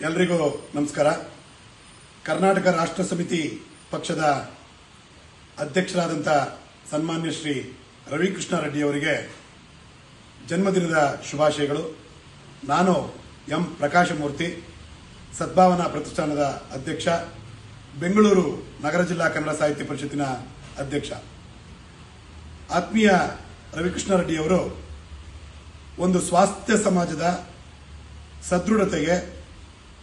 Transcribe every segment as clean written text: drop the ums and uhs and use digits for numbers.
ಎಲ್ರಿಗೂ ನಮಸ್ಕಾರ. ಕರ್ನಾಟಕ ರಾಷ್ಟ್ರ ಸಮಿತಿ ಪಕ್ಷದ ಅಧ್ಯಕ್ಷರಾದಂಥ ಸನ್ಮಾನ್ಯ ಶ್ರೀ ರವಿಕೃಷ್ಣ ರೆಡ್ಡಿ ಅವರಿಗೆ ಜನ್ಮದಿನದ ಶುಭಾಶಯಗಳು. ನಾನು ಎಂ ಪ್ರಕಾಶಮೂರ್ತಿ, ಸದ್ಭಾವನಾ ಪ್ರತಿಷ್ಠಾನದ ಅಧ್ಯಕ್ಷ, ಬೆಂಗಳೂರು ನಗರ ಜಿಲ್ಲಾ ಕನ್ನಡ ಸಾಹಿತ್ಯ ಪರಿಷತ್ತಿನ ಅಧ್ಯಕ್ಷ. ಆತ್ಮೀಯ ರವಿಕೃಷ್ಣ ರೆಡ್ಡಿ ಅವರು ಒಂದು ಸ್ವಾಸ್ಥ್ಯ ಸಮಾಜದ ಸದೃಢತೆಗೆ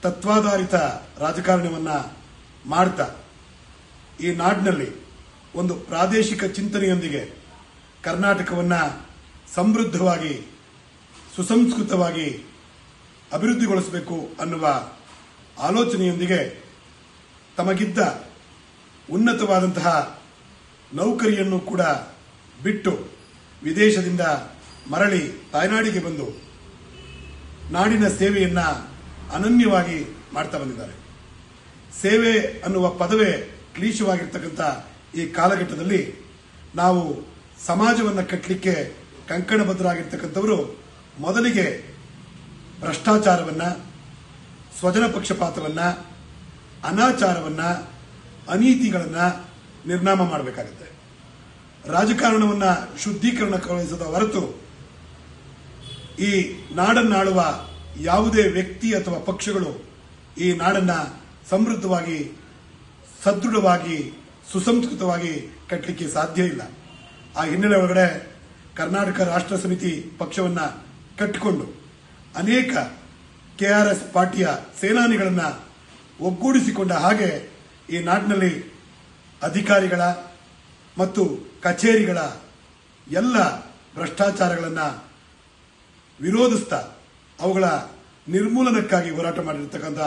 ತತ್ವಾಧಾರಿತ ರಾಜಕಾರಣವನ್ನ ಮಾಡ್ತಾ ಈ ನಾಡಿನಲ್ಲಿ ಒಂದು ಪ್ರಾದೇಶಿಕ ಚಿಂತನೆಯೊಂದಿಗೆ ಕರ್ನಾಟಕವನ್ನ ಸಮೃದ್ಧವಾಗಿ ಸುಸಂಸ್ಕೃತವಾಗಿ ಅಭಿವೃದ್ಧಿಗೊಳಿಸಬೇಕು ಅನ್ನುವ ಆಲೋಚನೆಯೊಂದಿಗೆ ತಮಗಿದ್ದ ಉನ್ನತವಾದಂತಹ ನೌಕರಿಯನ್ನು ಕೂಡ ಬಿಟ್ಟು ವಿದೇಶದಿಂದ ಮರಳಿ ತಾಯ್ನಾಡಿಗೆ ಬಂದು ನಾಡಿನ ಸೇವೆಯನ್ನ ಅನನ್ಯವಾಗಿ ಮಾಡ್ತಾ ಬಂದಿದ್ದಾರೆ. ಸೇವೆ ಅನ್ನುವ ಪದವೇ ಕ್ಲೀಶವಾಗಿರ್ತಕ್ಕಂಥ ಈ ಕಾಲಘಟ್ಟದಲ್ಲಿ ನಾವು ಸಮಾಜವನ್ನು ಕಟ್ಟಲಿಕ್ಕೆ ಕಂಕಣಬದ್ಧರಾಗಿರ್ತಕ್ಕಂಥವರು ಮೊದಲಿಗೆ ಭ್ರಷ್ಟಾಚಾರವನ್ನ, ಸ್ವಜನ ಪಕ್ಷಪಾತವನ್ನ, ಅನಾಚಾರವನ್ನ, ಅನೀತಿಗಳನ್ನ ನಿರ್ನಾಮ ಮಾಡಬೇಕಾಗುತ್ತೆ. ರಾಜಕಾರಣವನ್ನ ಶುದ್ಧೀಕರಣಗೊಳಿಸದ ಹೊರತು ಈ ನಾಡನ್ನಾಳುವ ಯಾವುದೇ ವ್ಯಕ್ತಿ ಅಥವಾ ಪಕ್ಷಗಳು ಈ ನಾಡನ್ನ ಸಮೃದ್ಧವಾಗಿ, ಸದೃಢವಾಗಿ, ಸುಸಂಸ್ಕೃತವಾಗಿ ಕಟ್ಟಲಿಕ್ಕೆ ಸಾಧ್ಯ ಇಲ್ಲ. ಆ ಹಿನ್ನೆಲೆ ಒಳಗಡೆ ಕರ್ನಾಟಕ ರಾಷ್ಟ್ರ ಸಮಿತಿ ಪಕ್ಷವನ್ನ ಕಟ್ಟಿಕೊಂಡು ಅನೇಕ KRS ಪಾರ್ಟಿಯ ಸೇನಾನಿಗಳನ್ನ ಒಗ್ಗೂಡಿಸಿಕೊಂಡ ಹಾಗೆ ಈ ನಾಡಿನಲ್ಲಿ ಅಧಿಕಾರಿಗಳ ಮತ್ತು ಕಚೇರಿಗಳ ಎಲ್ಲ ಭ್ರಷ್ಟಾಚಾರಗಳನ್ನು ವಿರೋಧಿಸ್ತಾ ಅವುಗಳ ನಿರ್ಮೂಲನಕ್ಕಾಗಿ ಹೋರಾಟ ಮಾಡಿರ್ತಕ್ಕಂಥ